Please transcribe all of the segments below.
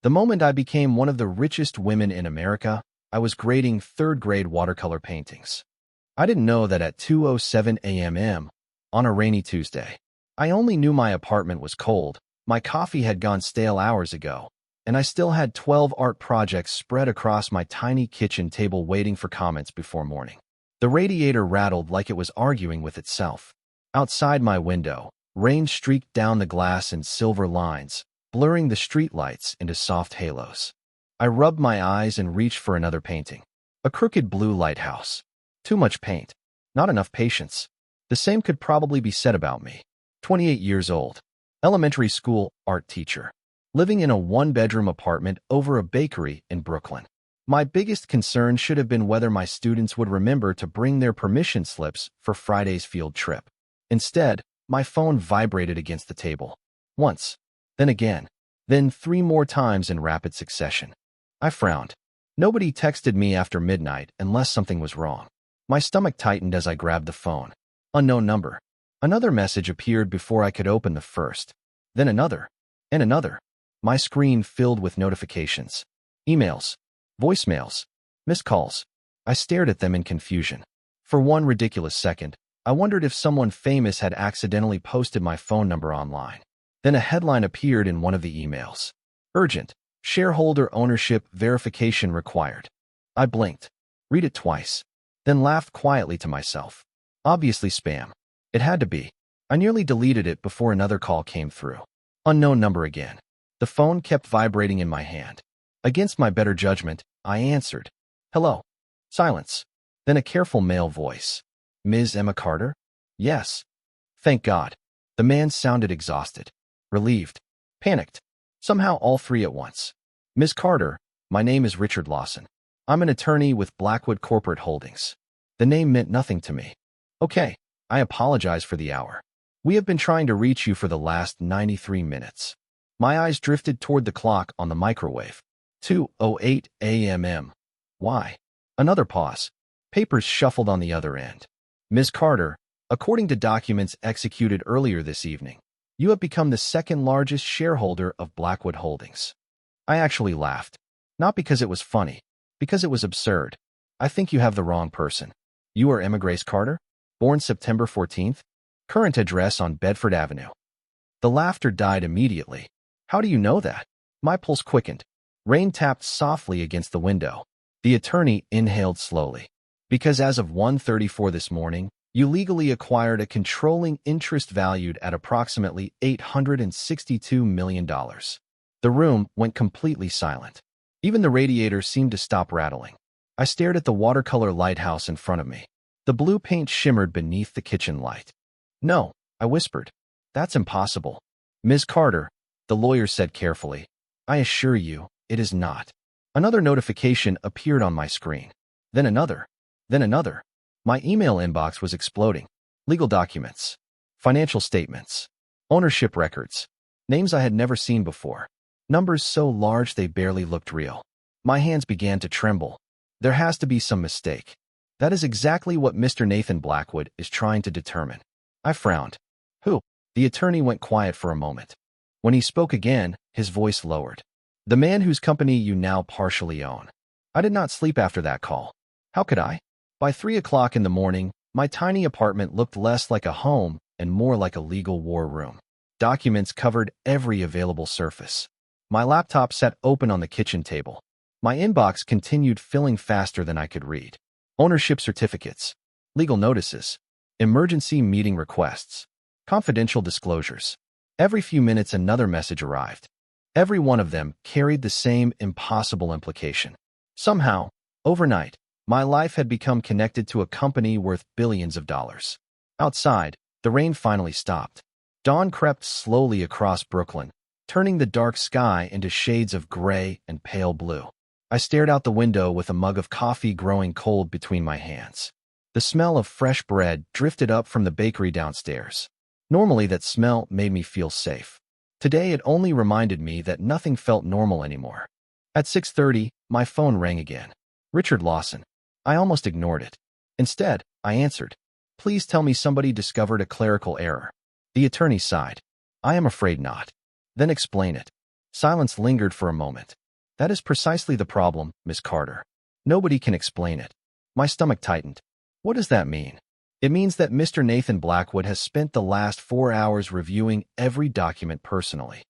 The moment I became one of the richest women in America, I was grading third-grade watercolor paintings. I didn't know that at 2:07 a.m. on a rainy Tuesday. I only knew my apartment was cold, my coffee had gone stale hours ago, and I still had 12 art projects spread across my tiny kitchen table waiting for comments before morning. The radiator rattled like it was arguing with itself. Outside my window, rain streaked down the glass in silver lines, blurring the streetlights into soft halos. I rubbed my eyes and reached for another painting. A crooked blue lighthouse. Too much paint. Not enough patience. The same could probably be said about me. 28 years old. Elementary school art teacher. Living in a one-bedroom apartment over a bakery in Brooklyn. My biggest concern should have been whether my students would remember to bring their permission slips for Friday's field trip. Instead, my phone vibrated against the table. Once, then again, then 3 more times in rapid succession. I frowned. Nobody texted me after midnight unless something was wrong. My stomach tightened as I grabbed the phone. Unknown number. Another message appeared before I could open the first. Then another. And another. My screen filled with notifications. Emails. Voicemails. Missed calls. I stared at them in confusion. For one ridiculous second, I wondered if someone famous had accidentally posted my phone number online. Then a headline appeared in one of the emails. Urgent. Shareholder ownership verification required. I blinked. Read it twice. Then laughed quietly to myself. Obviously spam. It had to be. I nearly deleted it before another call came through. Unknown number again. The phone kept vibrating in my hand. Against my better judgment, I answered. Hello. Silence. Then a careful male voice. Ms. Emma Carter? Yes. Thank God. The man sounded exhausted. Relieved. Panicked. Somehow all three at once. Ms. Carter, my name is Richard Lawson. I'm an attorney with Blackwood Corporate Holdings. The name meant nothing to me. Okay, I apologize for the hour. We have been trying to reach you for the last 93 minutes. My eyes drifted toward the clock on the microwave. 2:08 a.m. Why? Another pause. Papers shuffled on the other end. Ms. Carter, according to documents executed earlier this evening, you have become the second largest shareholder of Blackwood Holdings. I actually laughed. Not because it was funny, because it was absurd. I think you have the wrong person. You are Emma Grace Carter? Born September 14th? Current address on Bedford Avenue. The laughter died immediately. How do you know that? My pulse quickened. Rain tapped softly against the window. The attorney inhaled slowly. Because as of 1:34 this morning, you legally acquired a controlling interest valued at approximately $862 million. The room went completely silent. Even the radiator seemed to stop rattling. I stared at the watercolor lighthouse in front of me. The blue paint shimmered beneath the kitchen light. No, I whispered. That's impossible. Ms. Carter, the lawyer said carefully, I assure you, it is not. Another notification appeared on my screen. Then another. Then another. My email inbox was exploding. Legal documents. Financial statements. Ownership records. Names I had never seen before. Numbers so large they barely looked real. My hands began to tremble. There has to be some mistake. That is exactly what Mr. Nathan Blackwood is trying to determine. I frowned. Who? The attorney went quiet for a moment. When he spoke again, his voice lowered. The man whose company you now partially own. I did not sleep after that call. How could I? By 3 o'clock in the morning, my tiny apartment looked less like a home and more like a legal war room. Documents covered every available surface. My laptop sat open on the kitchen table. My inbox continued filling faster than I could read. Ownership certificates, legal notices, emergency meeting requests, confidential disclosures. Every few minutes another message arrived. Every one of them carried the same impossible implication. Somehow, overnight, my life had become connected to a company worth billions of dollars. Outside, the rain finally stopped. Dawn crept slowly across Brooklyn, turning the dark sky into shades of gray and pale blue. I stared out the window with a mug of coffee growing cold between my hands. The smell of fresh bread drifted up from the bakery downstairs. Normally that smell made me feel safe. Today it only reminded me that nothing felt normal anymore. At 6:30, my phone rang again. Richard Lawson. I almost ignored it. Instead, I answered. Please tell me somebody discovered a clerical error. The attorney sighed. I am afraid not. Then explain it. Silence lingered for a moment. That is precisely the problem, Miss Carter. Nobody can explain it. My stomach tightened. What does that mean? It means that Mr. Nathan Blackwood has spent the last 4 hours reviewing every document personally.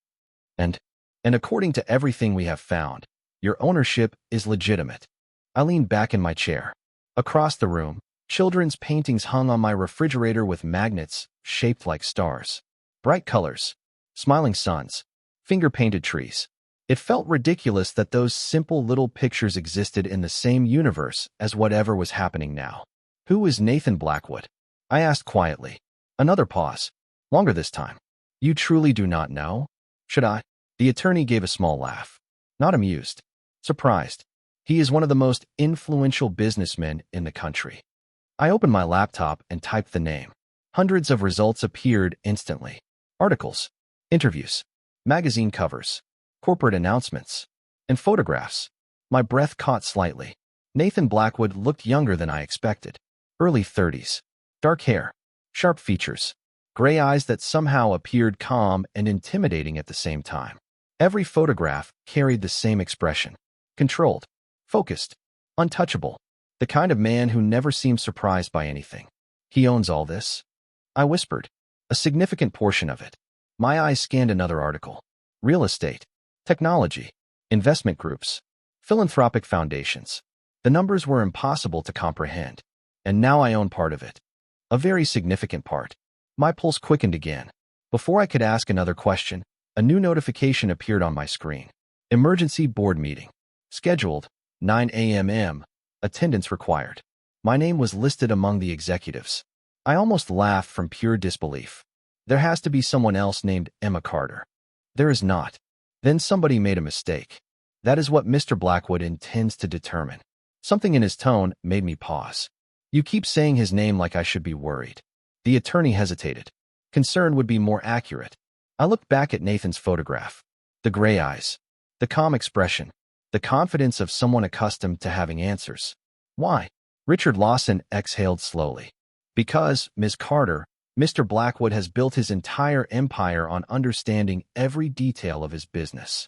And according to everything we have found, your ownership is legitimate. I leaned back in my chair. Across the room, children's paintings hung on my refrigerator with magnets shaped like stars. Bright colors, smiling suns, finger-painted trees. It felt ridiculous that those simple little pictures existed in the same universe as whatever was happening now. Who is Nathan Blackwood? I asked quietly. Another pause. Longer this time. You truly do not know? Should I? The attorney gave a small laugh. Not amused. Surprised. He is one of the most influential businessmen in the country. I opened my laptop and typed the name. Hundreds of results appeared instantly. Articles, interviews, magazine covers, corporate announcements, and photographs. My breath caught slightly. Nathan Blackwood looked younger than I expected. Early 30s. Dark hair, sharp features, gray eyes that somehow appeared calm and intimidating at the same time. Every photograph carried the same expression. Controlled, focused, untouchable. The kind of man who never seemed surprised by anything. He owns all this? I whispered. A significant portion of it. My eyes scanned another article. Real estate, technology, investment groups, philanthropic foundations. The numbers were impossible to comprehend. And now I own part of it. A very significant part. My pulse quickened again. Before I could ask another question, a new notification appeared on my screen. Emergency board meeting. Scheduled, 9 a.m. Attendance required. My name was listed among the executives. I almost laughed from pure disbelief. There has to be someone else named Emma Carter. There is not. Then somebody made a mistake. That is what Mr. Blackwood intends to determine. Something in his tone made me pause. You keep saying his name like I should be worried. The attorney hesitated. Concern would be more accurate. I looked back at Nathan's photograph. The gray eyes. The calm expression. The confidence of someone accustomed to having answers. Why? Richard Lawson exhaled slowly. Because, Ms. Carter, Mr. Blackwood has built his entire empire on understanding every detail of his business.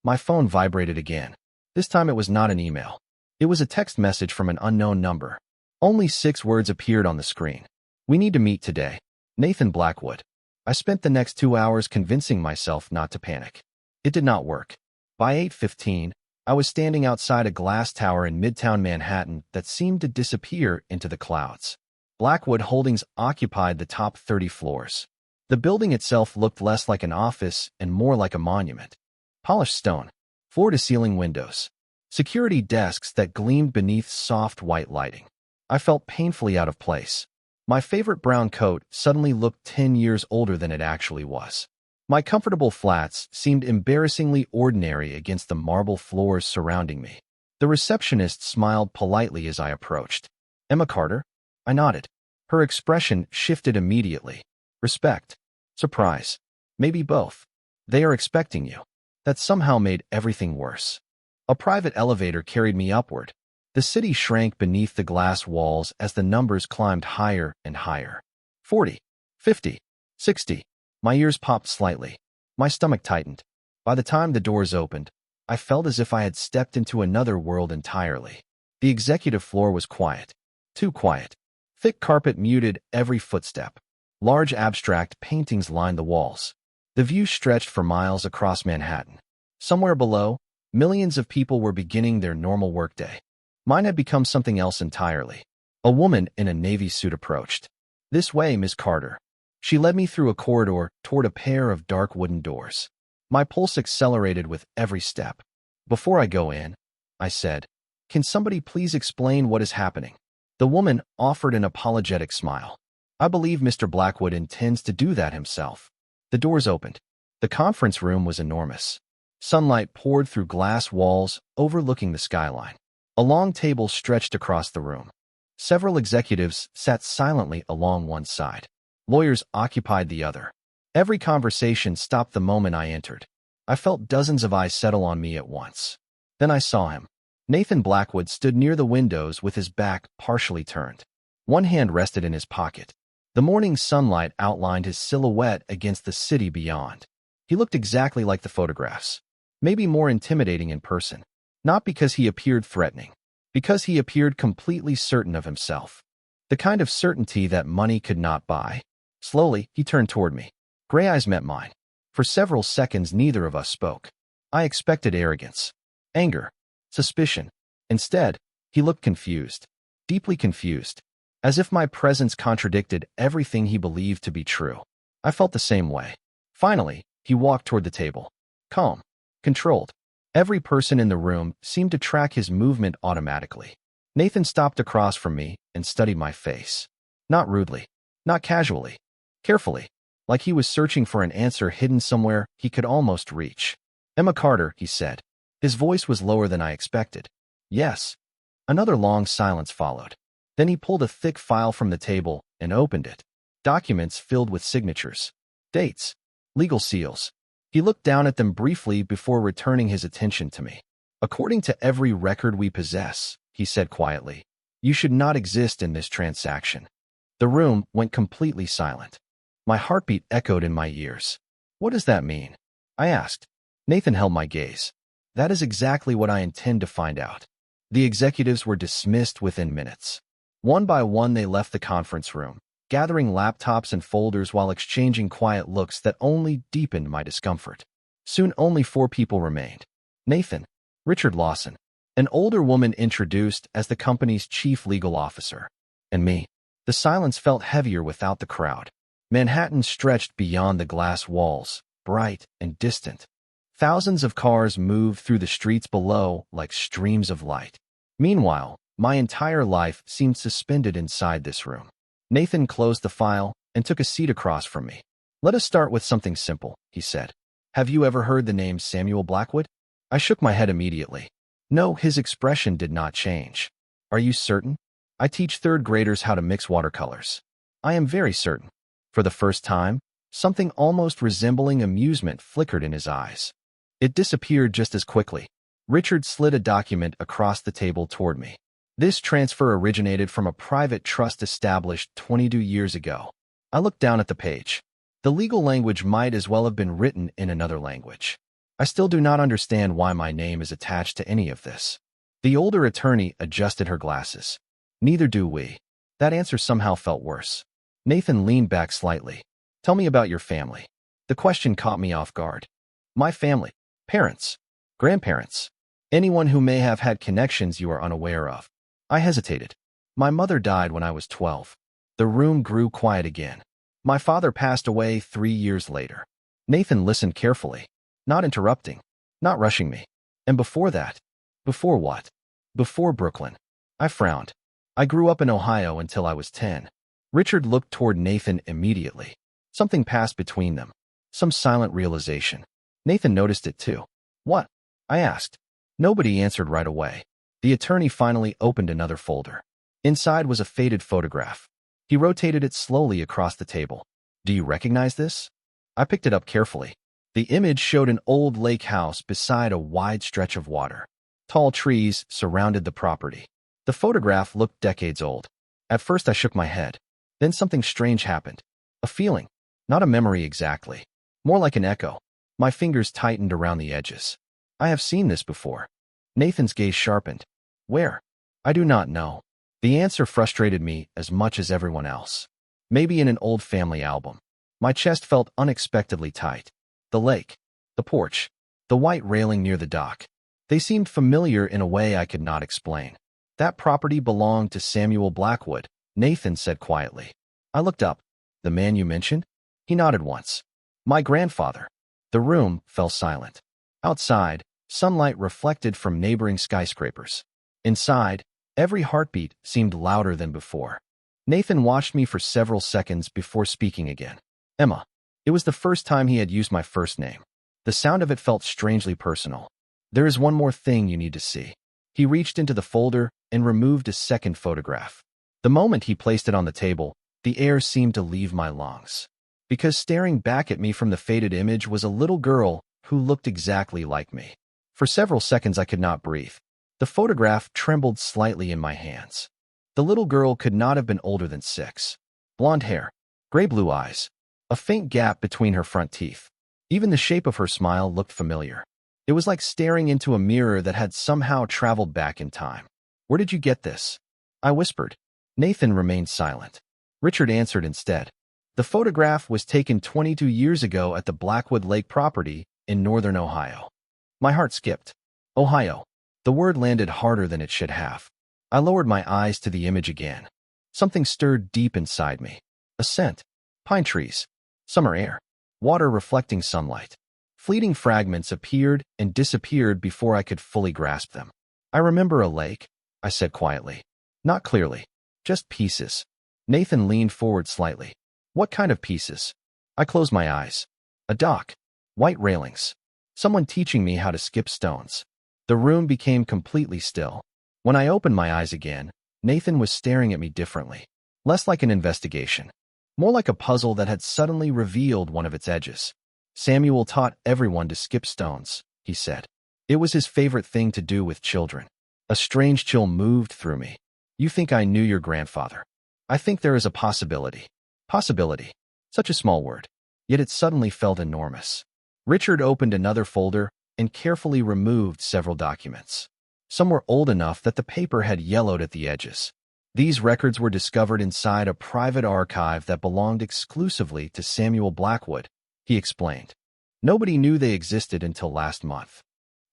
My phone vibrated again. This time it was not an email. It was a text message from an unknown number. Only 6 words appeared on the screen. We need to meet today. Nathan Blackwood. I spent the next 2 hours convincing myself not to panic. It did not work. By 8:15, I was standing outside a glass tower in Midtown Manhattan that seemed to disappear into the clouds. Blackwood Holdings occupied the top 30 floors. The building itself looked less like an office and more like a monument. Polished stone, floor-to-ceiling windows, security desks that gleamed beneath soft white lighting. I felt painfully out of place. My favorite brown coat suddenly looked 10 years older than it actually was. My comfortable flats seemed embarrassingly ordinary against the marble floors surrounding me. The receptionist smiled politely as I approached. Emma Carter? I nodded. Her expression shifted immediately. Respect. Surprise. Maybe both. They are expecting you. That somehow made everything worse. A private elevator carried me upward. The city shrank beneath the glass walls as the numbers climbed higher and higher. 40, 50, 60. My ears popped slightly. My stomach tightened. By the time the doors opened, I felt as if I had stepped into another world entirely. The executive floor was quiet. Too quiet. Thick carpet muted every footstep. Large abstract paintings lined the walls. The view stretched for miles across Manhattan. Somewhere below, millions of people were beginning their normal workday. Mine had become something else entirely. A woman in a navy suit approached. This way, Miss Carter. She led me through a corridor toward a pair of dark wooden doors. My pulse accelerated with every step. Before I go in, I said, can somebody please explain what is happening? The woman offered an apologetic smile. I believe Mr. Blackwood intends to do that himself. The doors opened. The conference room was enormous. Sunlight poured through glass walls overlooking the skyline. A long table stretched across the room. Several executives sat silently along one side. Lawyers occupied the other. Every conversation stopped the moment I entered. I felt dozens of eyes settle on me at once. Then I saw him. Nathan Blackwood stood near the windows with his back partially turned. One hand rested in his pocket. The morning sunlight outlined his silhouette against the city beyond. He looked exactly like the photographs. maybe more intimidating in person. Not because he appeared threatening, because he appeared completely certain of himself. The kind of certainty that money could not buy. Slowly, he turned toward me. Gray eyes met mine. For several seconds, neither of us spoke. I expected arrogance, anger, suspicion. Instead, he looked confused, deeply confused, as if my presence contradicted everything he believed to be true. I felt the same way. Finally, he walked toward the table. Calm, controlled. Every person in the room seemed to track his movement automatically. Nathan stopped across from me and studied my face. Not rudely, not casually, carefully, like he was searching for an answer hidden somewhere he could almost reach. Emma Carter, he said. His voice was lower than I expected. Yes. Another long silence followed. Then he pulled a thick file from the table and opened it. Documents filled with signatures, dates, legal seals. He looked down at them briefly before returning his attention to me. According to every record we possess, he said quietly, you should not exist in this transaction. The room went completely silent. My heartbeat echoed in my ears. What does that mean? I asked. Nathan held my gaze. That is exactly what I intend to find out. The executives were dismissed within minutes. One by one, they left the conference room, gathering laptops and folders while exchanging quiet looks that only deepened my discomfort. Soon only 4 people remained. Nathan, Richard Lawson, an older woman introduced as the company's chief legal officer, and me. The silence felt heavier without the crowd. Manhattan stretched beyond the glass walls, bright and distant. Thousands of cars moved through the streets below like streams of light. Meanwhile, my entire life seemed suspended inside this room. Nathan closed the file and took a seat across from me. Let us start with something simple, he said. Have you ever heard the name Samuel Blackwood? I shook my head immediately. No, his expression did not change. Are you certain? I teach 3rd graders how to mix watercolors. I am very certain. For the first time, something almost resembling amusement flickered in his eyes. It disappeared just as quickly. Richard slid a document across the table toward me. This transfer originated from a private trust established 22 years ago. I looked down at the page. The legal language might as well have been written in another language. I still do not understand why my name is attached to any of this. The older attorney adjusted her glasses. Neither do we. That answer somehow felt worse. Nathan leaned back slightly. Tell me about your family. The question caught me off guard. My family. Parents. Grandparents. Anyone who may have had connections you are unaware of. I hesitated. My mother died when I was 12. The room grew quiet again. My father passed away 3 years later. Nathan listened carefully, not interrupting, not rushing me. And before that? Before what? Before Brooklyn. I frowned. I grew up in Ohio until I was 10. Richard looked toward Nathan immediately. Something passed between them. Some silent realization. Nathan noticed it too. What? I asked. Nobody answered right away. The attorney finally opened another folder. Inside was a faded photograph. He rotated it slowly across the table. Do you recognize this? I picked it up carefully. The image showed an old lake house beside a wide stretch of water. Tall trees surrounded the property. The photograph looked decades old. At first I shook my head. Then something strange happened. A feeling, not a memory exactly. More like an echo. My fingers tightened around the edges. I have seen this before. Nathan's gaze sharpened. Where? I do not know. The answer frustrated me as much as everyone else. Maybe in an old family album. My chest felt unexpectedly tight. The lake, the porch, the white railing near the dock. They seemed familiar in a way I could not explain. That property belonged to Samuel Blackwood, Nathan said quietly. I looked up. The man you mentioned? He nodded once. My grandfather. The room fell silent. Outside, sunlight reflected from neighboring skyscrapers. Inside, every heartbeat seemed louder than before. Nathan watched me for several seconds before speaking again. Emma. It was the first time he had used my first name. The sound of it felt strangely personal. There is one more thing you need to see. He reached into the folder and removed a second photograph. The moment he placed it on the table, the air seemed to leave my lungs. Because staring back at me from the faded image was a little girl who looked exactly like me. For several seconds I could not breathe. The photograph trembled slightly in my hands. The little girl could not have been older than 6. Blonde hair, gray-blue eyes, a faint gap between her front teeth. Even the shape of her smile looked familiar. It was like staring into a mirror that had somehow traveled back in time. "Where did you get this?" I whispered. Nathan remained silent. Richard answered instead. "The photograph was taken 22 years ago at the Blackwood Lake property in northern Ohio." My heart skipped. Ohio. The word landed harder than it should have. I lowered my eyes to the image again. Something stirred deep inside me. A scent. Pine trees. Summer air. Water reflecting sunlight. Fleeting fragments appeared and disappeared before I could fully grasp them. "I remember a lake," I said quietly. "Not clearly. Just pieces." Nathan leaned forward slightly. "What kind of pieces?" I closed my eyes. "A dock. White railings. Someone teaching me how to skip stones." The room became completely still. When I opened my eyes again, Nathan was staring at me differently. Less like an investigation. More like a puzzle that had suddenly revealed one of its edges. "Samuel taught everyone to skip stones," he said. It was his favorite thing to do with children. A strange chill moved through me. "You think I knew your grandfather?" "I think there is a possibility." Possibility. Such a small word. Yet it suddenly felt enormous. Richard opened another folder and carefully removed several documents. Some were old enough that the paper had yellowed at the edges. These records were discovered inside a private archive that belonged exclusively to Samuel Blackwood, he explained. Nobody knew they existed until last month.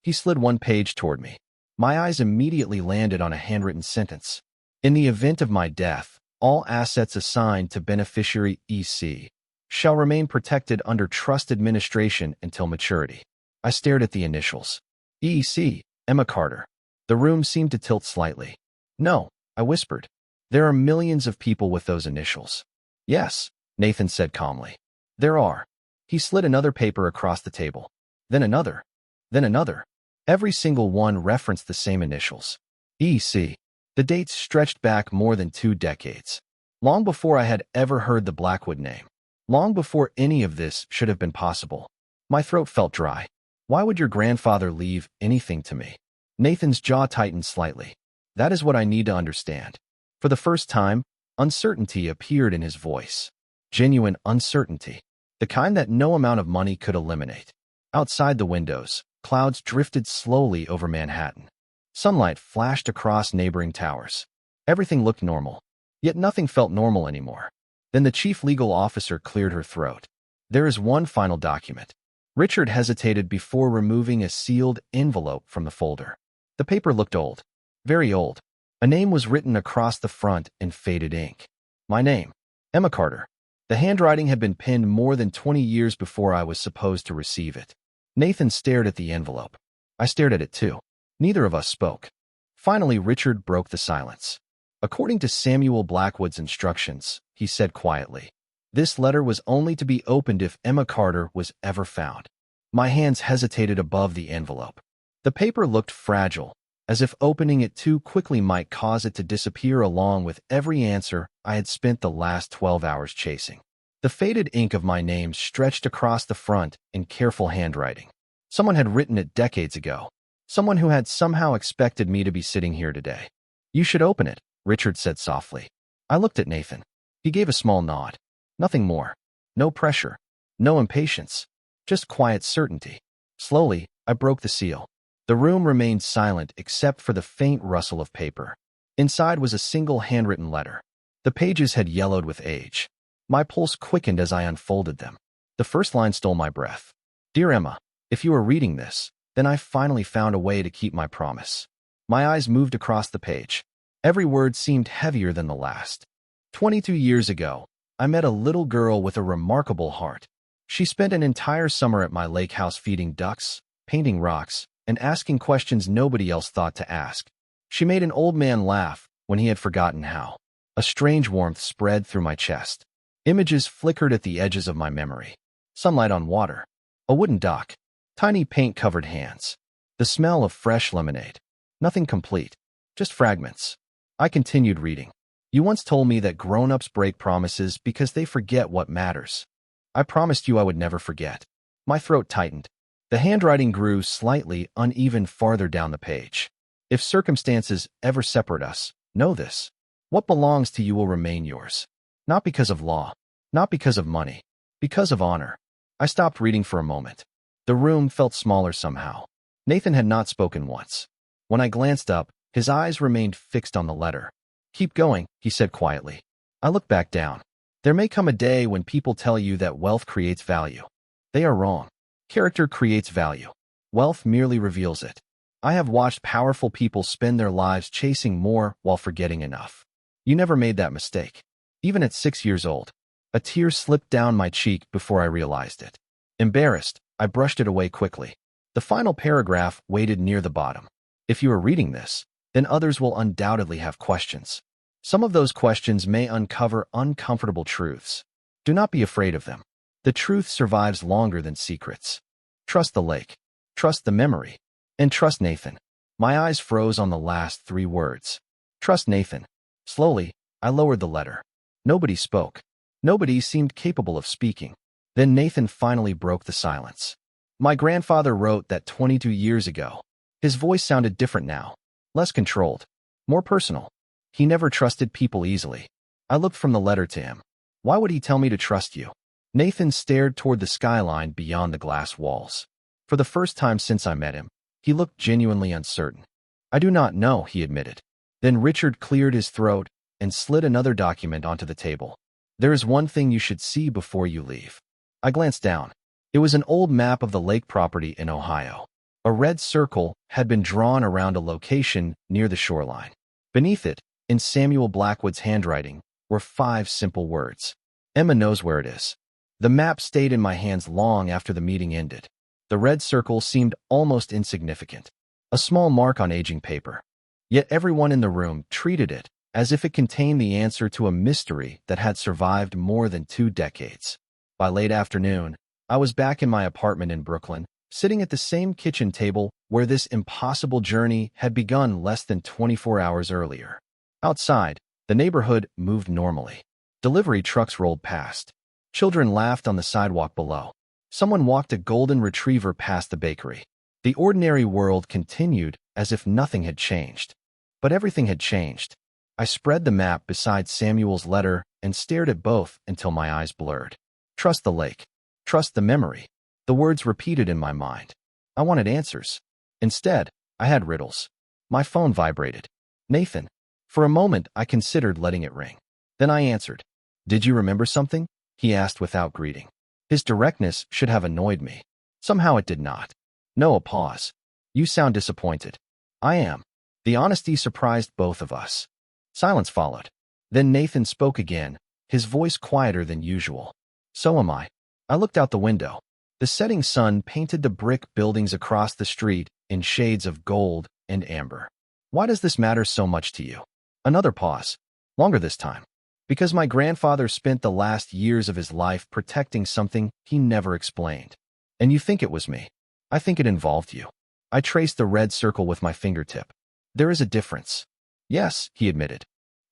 He slid one page toward me. My eyes immediately landed on a handwritten sentence. "In the event of my death, all assets assigned to beneficiary EC shall remain protected under trust administration until maturity." I stared at the initials. EC, Emma Carter. The room seemed to tilt slightly. "No," I whispered. "There are millions of people with those initials." "Yes," Nathan said calmly. "There are." He slid another paper across the table. Then another. Then another. Every single one referenced the same initials. EC. The dates stretched back more than 2 decades. Long before I had ever heard the Blackwood name. Long before any of this should have been possible. My throat felt dry. "Why would your grandfather leave anything to me?" Nathan's jaw tightened slightly. "That is what I need to understand." For the first time, uncertainty appeared in his voice. Genuine uncertainty. The kind that no amount of money could eliminate. Outside the windows, clouds drifted slowly over Manhattan. Sunlight flashed across neighboring towers. Everything looked normal. Yet nothing felt normal anymore. Then the chief legal officer cleared her throat. "There is one final document." Richard hesitated before removing a sealed envelope from the folder. The paper looked old. Very old. A name was written across the front in faded ink. My name. Emma Carter. The handwriting had been penned more than 20 years before I was supposed to receive it. Nathan stared at the envelope. I stared at it too. Neither of us spoke. Finally, Richard broke the silence. "According to Samuel Blackwood's instructions," he said quietly, "this letter was only to be opened if Emma Carter was ever found." My hands hesitated above the envelope. The paper looked fragile, as if opening it too quickly might cause it to disappear along with every answer I had spent the last 12 hours chasing. The faded ink of my name stretched across the front in careful handwriting. Someone had written it decades ago. Someone who had somehow expected me to be sitting here today. "You should open it," Richard said softly. I looked at Nathan. He gave a small nod. Nothing more. No pressure. No impatience. Just quiet certainty. Slowly, I broke the seal. The room remained silent except for the faint rustle of paper. Inside was a single handwritten letter. The pages had yellowed with age. My pulse quickened as I unfolded them. The first line stole my breath. "Dear Emma, if you are reading this, then I finally found a way to keep my promise." My eyes moved across the page. Every word seemed heavier than the last. 22 years ago, I met a little girl with a remarkable heart. She spent an entire summer at my lake house feeding ducks, painting rocks, and asking questions nobody else thought to ask. She made an old man laugh when he had forgotten how. A strange warmth spread through my chest. Images flickered at the edges of my memory. Sunlight on water. A wooden dock. Tiny paint-covered hands. The smell of fresh lemonade. Nothing complete. Just fragments. I continued reading. "You once told me that grown-ups break promises because they forget what matters. I promised you I would never forget." My throat tightened. The handwriting grew slightly uneven farther down the page. "If circumstances ever separate us, know this. What belongs to you will remain yours. Not because of law. Not because of money. Because of honor." I stopped reading for a moment. The room felt smaller somehow. Nathan had not spoken once. When I glanced up, his eyes remained fixed on the letter. "Keep going," he said quietly. I looked back down. There may come a day when people tell you that wealth creates value. They are wrong. Character creates value. Wealth merely reveals it. I have watched powerful people spend their lives chasing more while forgetting enough. You never made that mistake. Even at 6 years old, a tear slipped down my cheek before I realized it. Embarrassed, I brushed it away quickly. The final paragraph waited near the bottom. If you are reading this, then others will undoubtedly have questions. Some of those questions may uncover uncomfortable truths. Do not be afraid of them. The truth survives longer than secrets. Trust the lake. Trust the memory. And trust Nathan. My eyes froze on the last 3 words. Trust Nathan. Slowly, I lowered the letter. Nobody spoke. Nobody seemed capable of speaking. Then Nathan finally broke the silence. My grandfather wrote that 22 years ago. His voice sounded different now. Less controlled. More personal. He never trusted people easily. I looked from the letter to him. Why would he tell me to trust you? Nathan stared toward the skyline beyond the glass walls. For the first time since I met him, he looked genuinely uncertain. I do not know, he admitted. Then Richard cleared his throat and slid another document onto the table. There is one thing you should see before you leave. I glanced down. It was an old map of the lake property in Ohio. A red circle had been drawn around a location near the shoreline. Beneath it, in Samuel Blackwood's handwriting, were 5 simple words. Emma knows where it is. The map stayed in my hands long after the meeting ended. The red circle seemed almost insignificant, a small mark on aging paper. Yet everyone in the room treated it as if it contained the answer to a mystery that had survived more than 2 decades. By late afternoon, I was back in my apartment in Brooklyn, sitting at the same kitchen table where this impossible journey had begun less than 24 hours earlier. Outside, the neighborhood moved normally. Delivery trucks rolled past. Children laughed on the sidewalk below. Someone walked a golden retriever past the bakery. The ordinary world continued as if nothing had changed. But everything had changed. I spread the map beside Samuel's letter and stared at both until my eyes blurred. Trust the lake. Trust the memory. The words repeated in my mind. I wanted answers. Instead, I had riddles. My phone vibrated. Nathan. For a moment, I considered letting it ring. Then I answered. Did you remember something? He asked without greeting. His directness should have annoyed me. Somehow it did not. No, a pause. You sound disappointed. I am. The honesty surprised both of us. Silence followed. Then Nathan spoke again, his voice quieter than usual. So am I. I looked out the window. The setting sun painted the brick buildings across the street in shades of gold and amber. Why does this matter so much to you? Another pause. Longer this time. Because my grandfather spent the last years of his life protecting something he never explained. And you think it was me. I think it involved you. I traced the red circle with my fingertip. There is a difference. Yes, he admitted.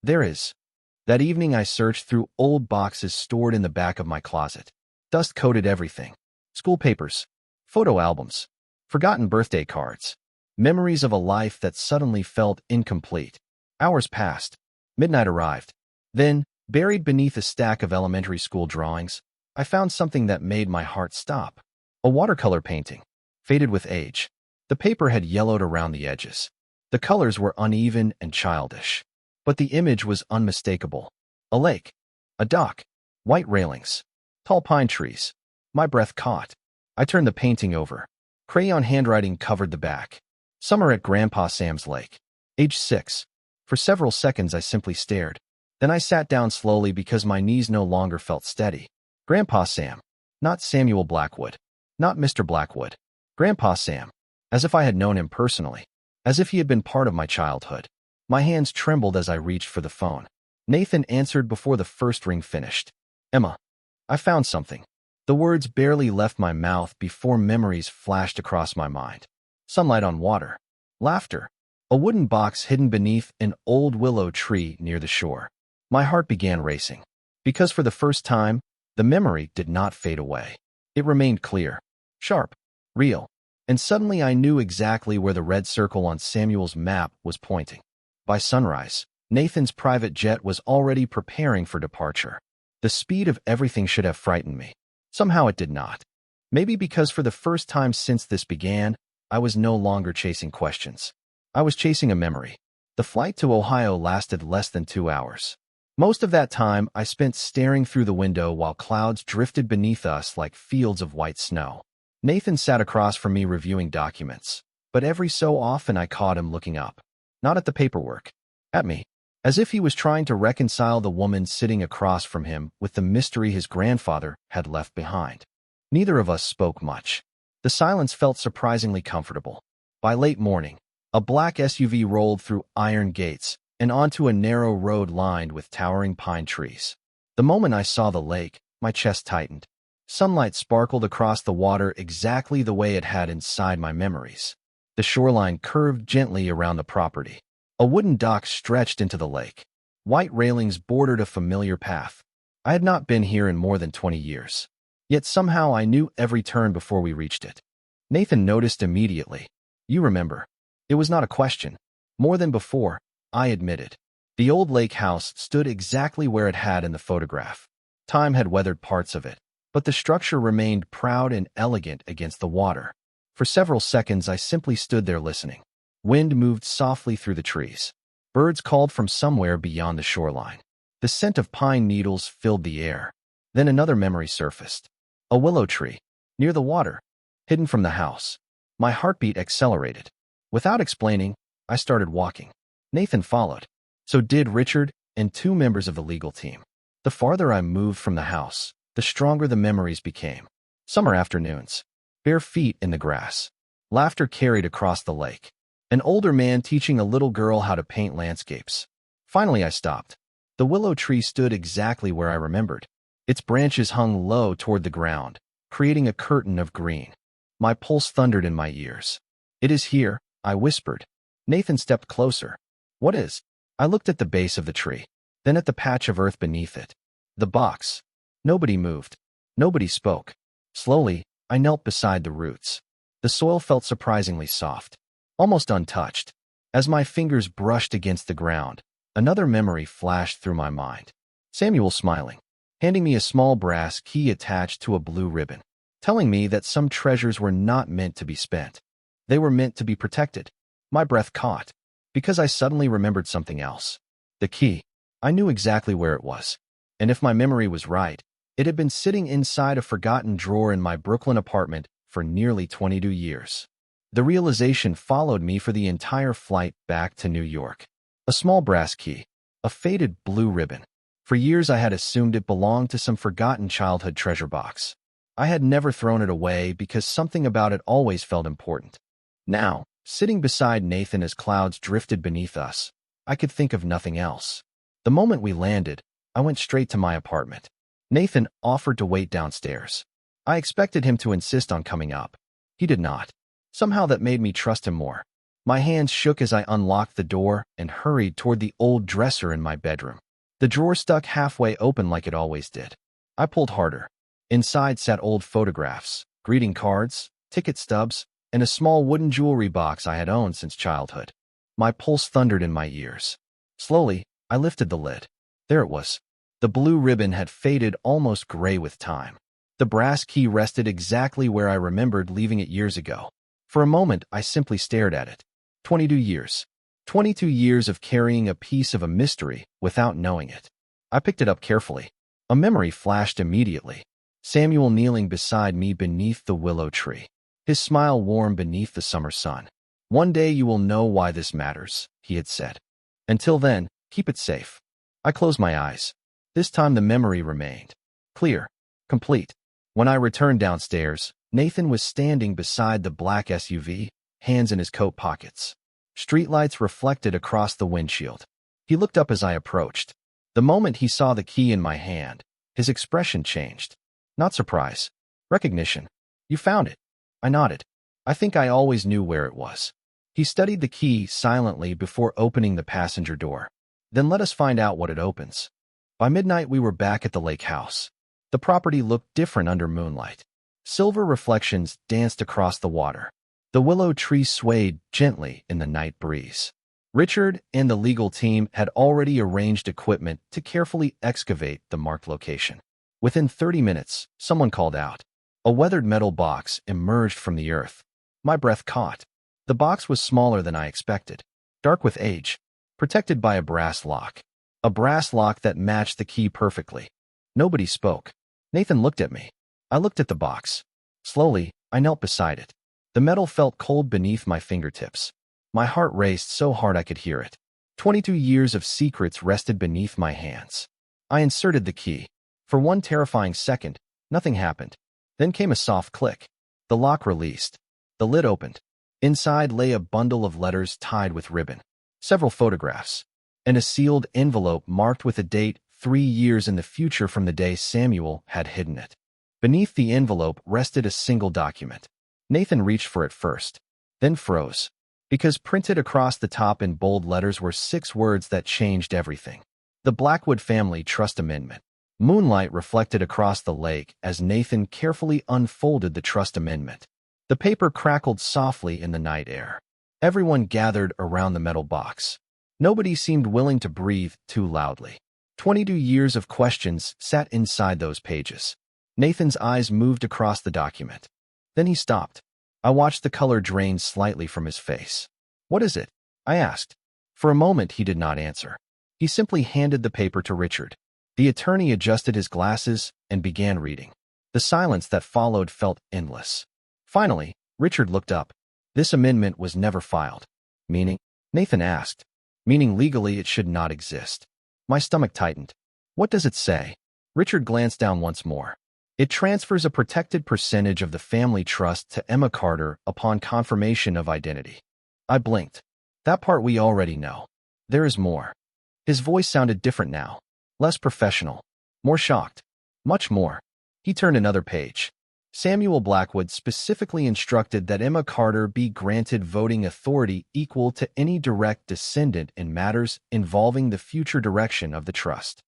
There is. That evening I searched through old boxes stored in the back of my closet. Dust coated everything. School papers, photo albums, forgotten birthday cards, memories of a life that suddenly felt incomplete. Hours passed. Midnight arrived. Then, buried beneath a stack of elementary school drawings, I found something that made my heart stop. A watercolor painting, faded with age. The paper had yellowed around the edges. The colors were uneven and childish. But the image was unmistakable. A lake, a dock, white railings, tall pine trees. My breath caught. I turned the painting over. Crayon handwriting covered the back. Summer at Grandpa Sam's lake. Age 6. For several seconds I simply stared. Then I sat down slowly because my knees no longer felt steady. Grandpa Sam. Not Samuel Blackwood. Not Mr. Blackwood. Grandpa Sam. As if I had known him personally. As if he had been part of my childhood. My hands trembled as I reached for the phone. Nathan answered before the first ring finished. Emma. I found something. The words barely left my mouth before memories flashed across my mind. Sunlight on water. Laughter. A wooden box hidden beneath an old willow tree near the shore. My heart began racing. Because for the first time, the memory did not fade away. It remained clear, sharp, real. And suddenly I knew exactly where the red circle on Samuel's map was pointing. By sunrise, Nathan's private jet was already preparing for departure. The speed of everything should have frightened me. Somehow it did not. Maybe because for the first time since this began, I was no longer chasing questions. I was chasing a memory. The flight to Ohio lasted less than 2 hours. Most of that time, I spent staring through the window while clouds drifted beneath us like fields of white snow. Nathan sat across from me reviewing documents, but every so often I caught him looking up. Not at the paperwork. At me. As if he was trying to reconcile the woman sitting across from him with the mystery his grandfather had left behind. Neither of us spoke much. The silence felt surprisingly comfortable. By late morning, a black SUV rolled through iron gates and onto a narrow road lined with towering pine trees. The moment I saw the lake, my chest tightened. Sunlight sparkled across the water exactly the way it had inside my memories. The shoreline curved gently around the property. A wooden dock stretched into the lake. White railings bordered a familiar path. I had not been here in more than 20 years. Yet somehow I knew every turn before we reached it. Nathan noticed immediately. You remember. It was not a question. More than before, I admitted. The old lake house stood exactly where it had in the photograph. Time had weathered parts of it, but the structure remained proud and elegant against the water. For several seconds I simply stood there listening. Wind moved softly through the trees. Birds called from somewhere beyond the shoreline. The scent of pine needles filled the air. Then another memory surfaced. A willow tree, near the water, hidden from the house. My heartbeat accelerated. Without explaining, I started walking. Nathan followed. So did Richard and 2 members of the legal team. The farther I moved from the house, the stronger the memories became. Summer afternoons. Bare feet in the grass. Laughter carried across the lake. An older man teaching a little girl how to paint landscapes. Finally I stopped. The willow tree stood exactly where I remembered. Its branches hung low toward the ground, creating a curtain of green. My pulse thundered in my ears. It is here, I whispered. Nathan stepped closer. What is? I looked at the base of the tree, then at the patch of earth beneath it. The box. Nobody moved. Nobody spoke. Slowly, I knelt beside the roots. The soil felt surprisingly soft, almost untouched. As my fingers brushed against the ground, another memory flashed through my mind. Samuel smiling, handing me a small brass key attached to a blue ribbon, telling me that some treasures were not meant to be spent. They were meant to be protected. My breath caught, because I suddenly remembered something else. The key. I knew exactly where it was. And if my memory was right, it had been sitting inside a forgotten drawer in my Brooklyn apartment for nearly 22 years. The realization followed me for the entire flight back to New York. A small brass key. A faded blue ribbon. For years I had assumed it belonged to some forgotten childhood treasure box. I had never thrown it away because something about it always felt important. Now, sitting beside Nathan as clouds drifted beneath us, I could think of nothing else. The moment we landed, I went straight to my apartment. Nathan offered to wait downstairs. I expected him to insist on coming up. He did not. Somehow that made me trust him more. My hands shook as I unlocked the door and hurried toward the old dresser in my bedroom. The drawer stuck halfway open like it always did. I pulled harder. Inside sat old photographs, greeting cards, ticket stubs, and a small wooden jewelry box I had owned since childhood. My pulse thundered in my ears. Slowly, I lifted the lid. There it was. The blue ribbon had faded almost gray with time. The brass key rested exactly where I remembered leaving it years ago. For a moment, I simply stared at it. 22 years. 22 years of carrying a piece of a mystery without knowing it. I picked it up carefully. A memory flashed immediately. Samuel kneeling beside me beneath the willow tree. His smile warm beneath the summer sun. One day you will know why this matters, he had said. Until then, keep it safe. I closed my eyes. This time the memory remained. Clear. Complete. When I returned downstairs, Nathan was standing beside the black SUV, hands in his coat pockets. Streetlights reflected across the windshield. He looked up as I approached. The moment he saw the key in my hand, his expression changed. Not surprise. Recognition. You found it. I nodded. I think I always knew where it was. He studied the key silently before opening the passenger door. Then let us find out what it opens. By midnight, we were back at the lake house. The property looked different under moonlight. Silver reflections danced across the water. The willow tree swayed gently in the night breeze. Richard and the legal team had already arranged equipment to carefully excavate the marked location. Within 30 minutes, someone called out. A weathered metal box emerged from the earth. My breath caught. The box was smaller than I expected, dark with age, protected by a brass lock. A brass lock that matched the key perfectly. Nobody spoke. Nathan looked at me. I looked at the box. Slowly, I knelt beside it. The metal felt cold beneath my fingertips. My heart raced so hard I could hear it. 22 years of secrets rested beneath my hands. I inserted the key. For one terrifying second, nothing happened. Then came a soft click. The lock released. The lid opened. Inside lay a bundle of letters tied with ribbon, several photographs, and a sealed envelope marked with a date 3 years in the future from the day Samuel had hidden it. Beneath the envelope rested a single document. Nathan reached for it first, then froze, because printed across the top in bold letters were 6 words that changed everything. The Blackwood Family Trust Amendment. Moonlight reflected across the lake as Nathan carefully unfolded the trust amendment. The paper crackled softly in the night air. Everyone gathered around the metal box. Nobody seemed willing to breathe too loudly. 22 years of questions sat inside those pages. Nathan's eyes moved across the document. Then he stopped. I watched the color drain slightly from his face. "What is it?" I asked. For a moment he did not answer. He simply handed the paper to Richard. The attorney adjusted his glasses and began reading. The silence that followed felt endless. Finally, Richard looked up. "This amendment was never filed." "Meaning?" Nathan asked. "Meaning legally it should not exist." My stomach tightened. "What does it say?" Richard glanced down once more. "It transfers a protected percentage of the family trust to Emma Carter upon confirmation of identity." I blinked. "That part we already know. There is more." His voice sounded different now. Less professional. More shocked. Much more. He turned another page. Samuel Blackwood specifically instructed that Emma Carter be granted voting authority equal to any direct descendant in matters involving the future direction of the trust.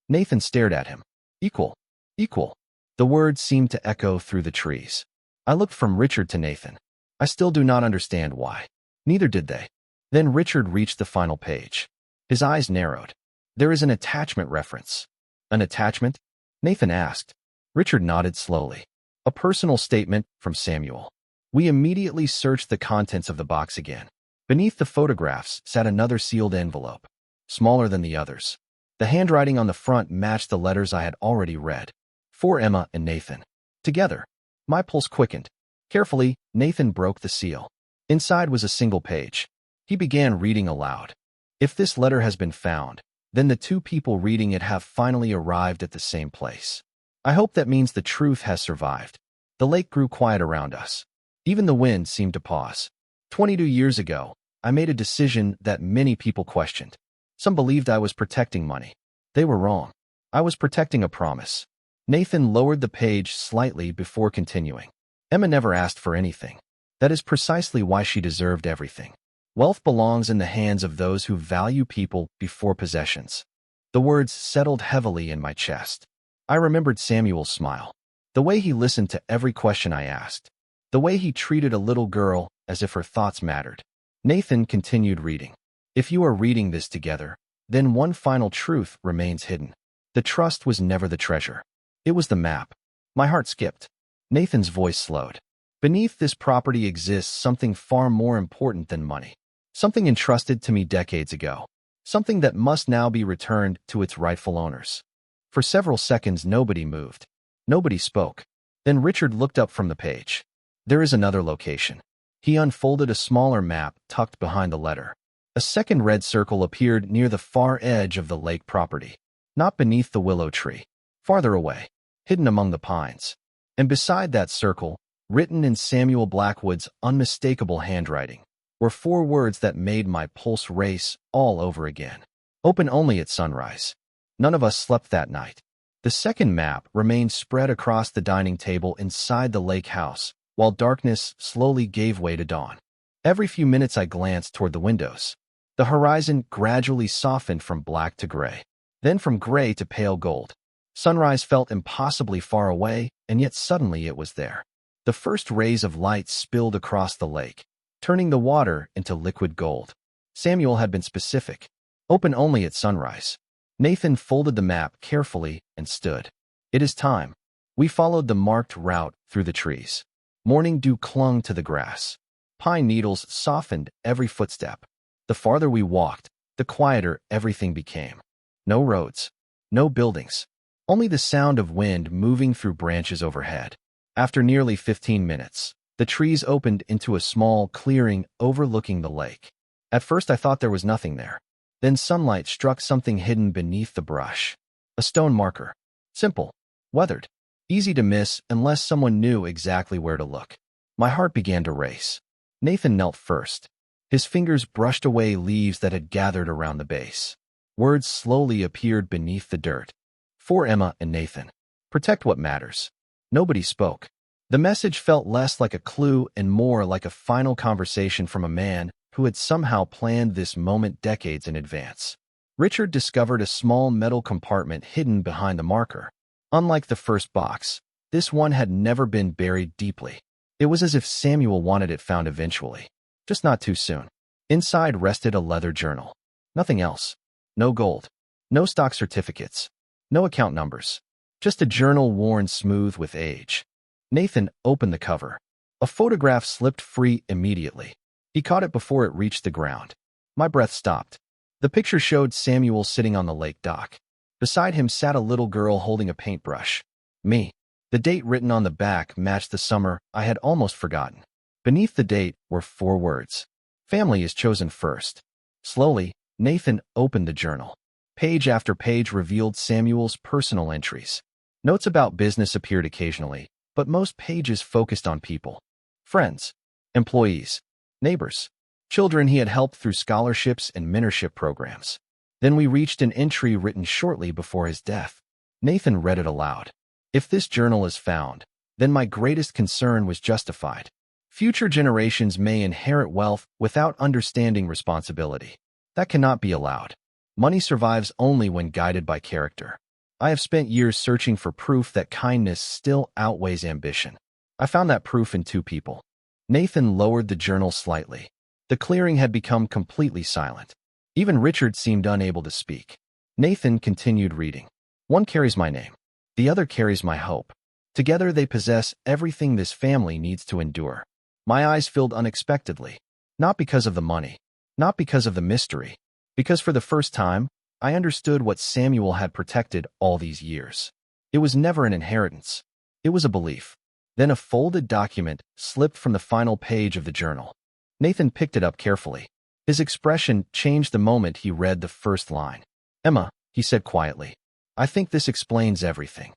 Nathan stared at him. "Equal. Equal." The words seemed to echo through the trees. I looked from Richard to Nathan. I still do not understand why. Neither did they. Then Richard reached the final page. His eyes narrowed. "There is an attachment reference." "An attachment?" Nathan asked. Richard nodded slowly. "A personal statement from Samuel." We immediately searched the contents of the box again. Beneath the photographs sat another sealed envelope, smaller than the others. The handwriting on the front matched the letters I had already read. For Emma and Nathan. Together. My pulse quickened. Carefully, Nathan broke the seal. Inside was a single page. He began reading aloud. "If this letter has been found, then the 2 people reading it have finally arrived at the same place. I hope that means the truth has survived." The lake grew quiet around us. Even the wind seemed to pause. 22 years ago, I made a decision that many people questioned. Some believed I was protecting money. They were wrong. I was protecting a promise. Nathan lowered the page slightly before continuing. "Emma never asked for anything. That is precisely why she deserved everything. Wealth belongs in the hands of those who value people before possessions." The words settled heavily in my chest. I remembered Samuel's smile. The way he listened to every question I asked. The way he treated a little girl as if her thoughts mattered. Nathan continued reading. "If you are reading this together, then one final truth remains hidden. The trust was never the treasure. It was the map." My heart skipped. Nathan's voice slowed. "Beneath this property exists something far more important than money. Something entrusted to me decades ago. Something that must now be returned to its rightful owners." For several seconds nobody moved. Nobody spoke. Then Richard looked up from the page. "There is another location." He unfolded a smaller map tucked behind the letter. A second red circle appeared near the far edge of the lake property. Not beneath the willow tree. Farther away. Hidden among the pines. And beside that circle, written in Samuel Blackwood's unmistakable handwriting, were 4 words that made my pulse race all over again. "Open only at sunrise." None of us slept that night. The second map remained spread across the dining table inside the lake house, while darkness slowly gave way to dawn. Every few minutes I glanced toward the windows. The horizon gradually softened from black to gray, then from gray to pale gold. Sunrise felt impossibly far away, and yet suddenly it was there. The first rays of light spilled across the lake, turning the water into liquid gold. Samuel had been specific. "Open only at sunrise." Nathan folded the map carefully and stood. "It is time." We followed the marked route through the trees. Morning dew clung to the grass. Pine needles softened every footstep. The farther we walked, the quieter everything became. No roads, no buildings, only the sound of wind moving through branches overhead. After nearly 15 minutes, the trees opened into a small clearing overlooking the lake. At first I thought there was nothing there. Then sunlight struck something hidden beneath the brush. A stone marker. Simple, weathered, easy to miss unless someone knew exactly where to look. My heart began to race. Nathan knelt first. His fingers brushed away leaves that had gathered around the base. Words slowly appeared beneath the dirt. For Emma and Nathan. Protect what matters. Nobody spoke. The message felt less like a clue and more like a final conversation from a man who had somehow planned this moment decades in advance. Richard discovered a small metal compartment hidden behind the marker. Unlike the first box, this one had never been buried deeply. It was as if Samuel wanted it found eventually, just not too soon. Inside rested a leather journal. Nothing else. No gold. No stock certificates. No account numbers. Just a journal worn smooth with age. Nathan opened the cover. A photograph slipped free immediately. He caught it before it reached the ground. My breath stopped. The picture showed Samuel sitting on the lake dock. Beside him sat a little girl holding a paintbrush. Me. The date written on the back matched the summer I had almost forgotten. Beneath the date were 4 words. Family is chosen first. Slowly, Nathan opened the journal. Page after page revealed Samuel's personal entries. Notes about business appeared occasionally, but most pages focused on people. Friends, employees, neighbors, children he had helped through scholarships and mentorship programs. Then we reached an entry written shortly before his death. Nathan read it aloud. If this journal is found, then my greatest concern was justified. Future generations may inherit wealth without understanding responsibility. That cannot be allowed. Money survives only when guided by character. I have spent years searching for proof that kindness still outweighs ambition. I found that proof in 2 people. Nathan lowered the journal slightly. The clearing had become completely silent. Even Richard seemed unable to speak. Nathan continued reading. One carries my name. The other carries my hope. Together they possess everything this family needs to endure. My eyes filled unexpectedly. Not because of the money. Not because of the mystery. Because for the first time, I understood what Samuel had protected all these years. It was never an inheritance. It was a belief. Then a folded document slipped from the final page of the journal. Nathan picked it up carefully. His expression changed the moment he read the first line. Emma, he said quietly. I think this explains everything.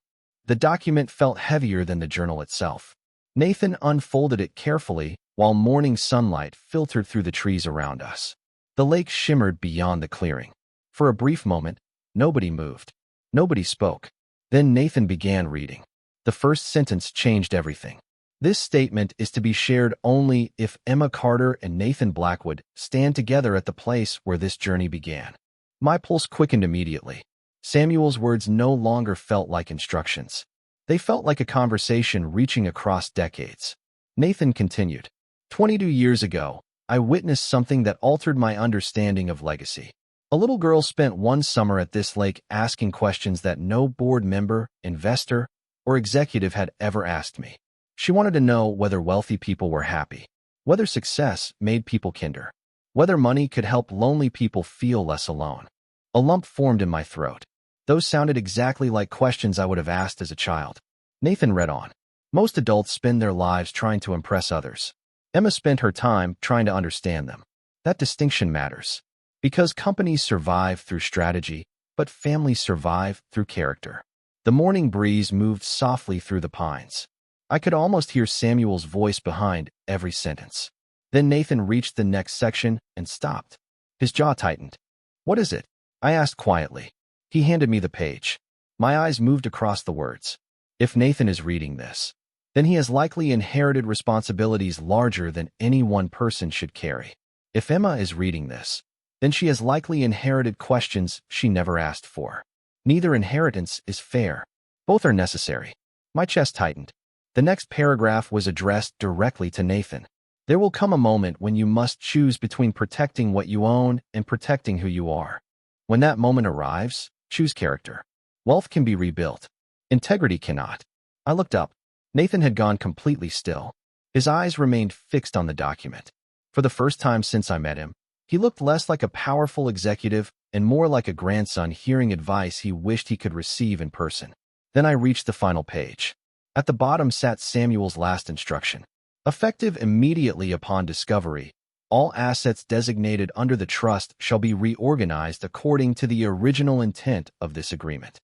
The document felt heavier than the journal itself. Nathan unfolded it carefully while morning sunlight filtered through the trees around us. The lake shimmered beyond the clearing. For a brief moment, nobody moved. Nobody spoke. Then Nathan began reading. The first sentence changed everything. This statement is to be shared only if Emma Carter and Nathan Blackwood stand together at the place where this journey began. My pulse quickened immediately. Samuel's words no longer felt like instructions. They felt like a conversation reaching across decades. Nathan continued. 22 years ago, I witnessed something that altered my understanding of legacy. A little girl spent one summer at this lake asking questions that no board member, investor, or executive had ever asked me. She wanted to know whether wealthy people were happy, whether success made people kinder, whether money could help lonely people feel less alone. A lump formed in my throat. Those sounded exactly like questions I would have asked as a child. Nathan read on. Most adults spend their lives trying to impress others. Emma spent her time trying to understand them. That distinction matters. Because companies survive through strategy, but families survive through character. The morning breeze moved softly through the pines. I could almost hear Samuel's voice behind every sentence. Then Nathan reached the next section and stopped. His jaw tightened. What is it? I asked quietly. He handed me the page. My eyes moved across the words. If Nathan is reading this, then he has likely inherited responsibilities larger than any one person should carry. If Emma is reading this, then she has likely inherited questions she never asked for. Neither inheritance is fair. Both are necessary. My chest tightened. The next paragraph was addressed directly to Nathan. There will come a moment when you must choose between protecting what you own and protecting who you are. When that moment arrives, choose character. Wealth can be rebuilt. Integrity cannot. I looked up. Nathan had gone completely still. His eyes remained fixed on the document. For the first time since I met him, he looked less like a powerful executive and more like a grandson hearing advice he wished he could receive in person. Then I reached the final page. At the bottom sat Samuel's last instruction. Effective immediately upon discovery, all assets designated under the trust shall be reorganized according to the original intent of this agreement.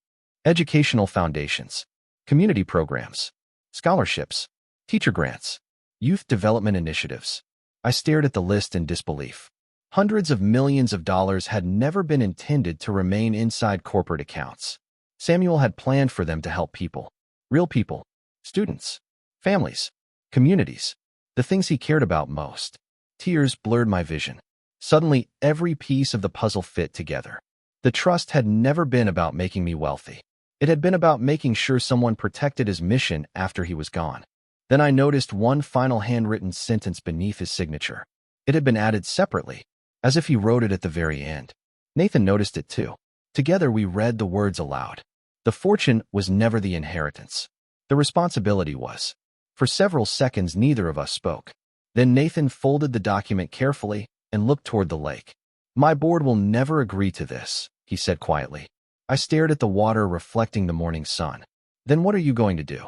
Educational foundations, community programs, scholarships, teacher grants, youth development initiatives. I stared at the list in disbelief. Hundreds of millions of dollars had never been intended to remain inside corporate accounts. Samuel had planned for them to help people, real people, students, families, communities, the things he cared about most. Tears blurred my vision. Suddenly, every piece of the puzzle fit together. The trust had never been about making me wealthy. It had been about making sure someone protected his mission after he was gone. Then I noticed one final handwritten sentence beneath his signature. It had been added separately, as if he wrote it at the very end. Nathan noticed it too. Together we read the words aloud. The fortune was never the inheritance. The responsibility was. For several seconds neither of us spoke. Then Nathan folded the document carefully and looked toward the lake. My board will never agree to this, he said quietly. I stared at the water reflecting the morning sun. Then what are you going to do?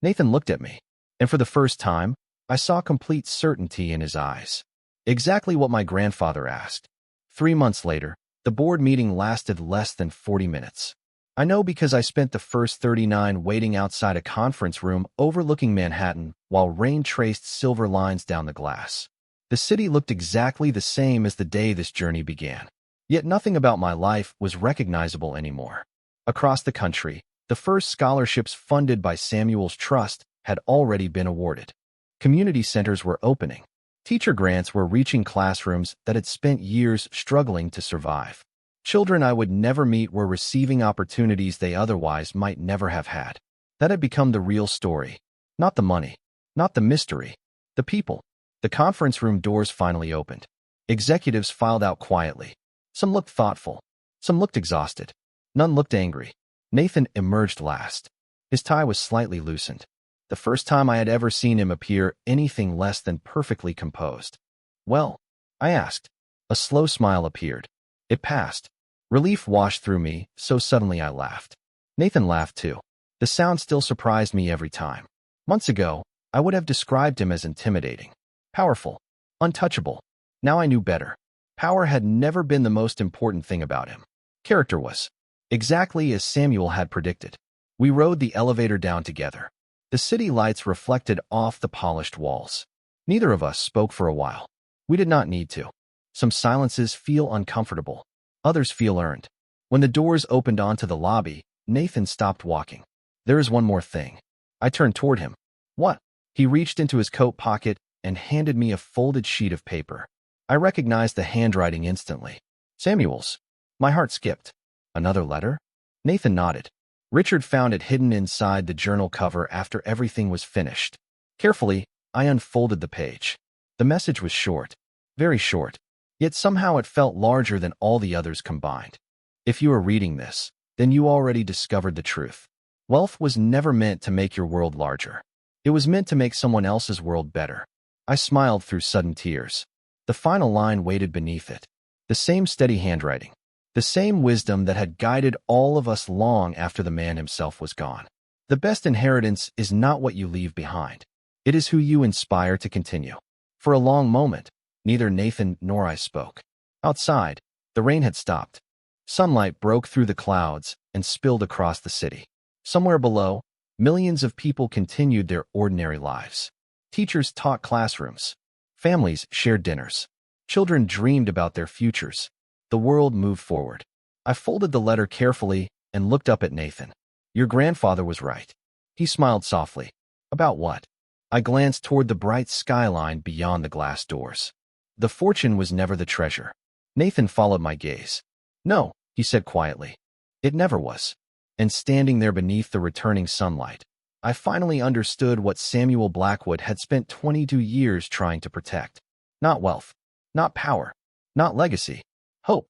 Nathan looked at me, and for the first time, I saw complete certainty in his eyes. Exactly what my grandfather asked. 3 months later, the board meeting lasted less than 40 minutes. I know because I spent the first 39 waiting outside a conference room overlooking Manhattan while rain traced silver lines down the glass. The city looked exactly the same as the day this journey began. Yet nothing about my life was recognizable anymore. Across the country, the first scholarships funded by Samuel's trust had already been awarded. Community centers were opening. Teacher grants were reaching classrooms that had spent years struggling to survive. Children I would never meet were receiving opportunities they otherwise might never have had. That had become the real story. Not the money, not the mystery, the people. The conference room doors finally opened. Executives filed out quietly. Some looked thoughtful. Some looked exhausted. None looked angry. Nathan emerged last. His tie was slightly loosened. The first time I had ever seen him appear anything less than perfectly composed. Well, I asked. A slow smile appeared. It passed. Relief washed through me, so suddenly I laughed. Nathan laughed too. The sound still surprised me every time. Months ago, I would have described him as intimidating, powerful, untouchable. Now I knew better. Power had never been the most important thing about him. Character was. Exactly as Samuel had predicted. We rode the elevator down together. The city lights reflected off the polished walls. Neither of us spoke for a while. We did not need to. Some silences feel uncomfortable. Others feel earned. When the doors opened onto the lobby, Nathan stopped walking. There is one more thing. I turned toward him. What? He reached into his coat pocket and handed me a folded sheet of paper. I recognized the handwriting instantly. Samuel's. My heart skipped. Another letter? Nathan nodded. Richard found it hidden inside the journal cover after everything was finished. Carefully, I unfolded the page. The message was short. Very short. Yet somehow it felt larger than all the others combined. If you are reading this, then you already discovered the truth. Wealth was never meant to make your world larger. It was meant to make someone else's world better. I smiled through sudden tears. The final line waited beneath it. The same steady handwriting. The same wisdom that had guided all of us long after the man himself was gone. The best inheritance is not what you leave behind. It is who you inspire to continue. For a long moment, neither Nathan nor I spoke. Outside, the rain had stopped. Sunlight broke through the clouds and spilled across the city. Somewhere below, millions of people continued their ordinary lives. Teachers taught classrooms. Families shared dinners. Children dreamed about their futures. The world moved forward. I folded the letter carefully and looked up at Nathan. Your grandfather was right. He smiled softly. About what? I glanced toward the bright skyline beyond the glass doors. The fortune was never the treasure. Nathan followed my gaze. No, he said quietly. It never was. And standing there beneath the returning sunlight, I finally understood what Samuel Blackwood had spent 22 years trying to protect. Not wealth, not power, not legacy. Hope.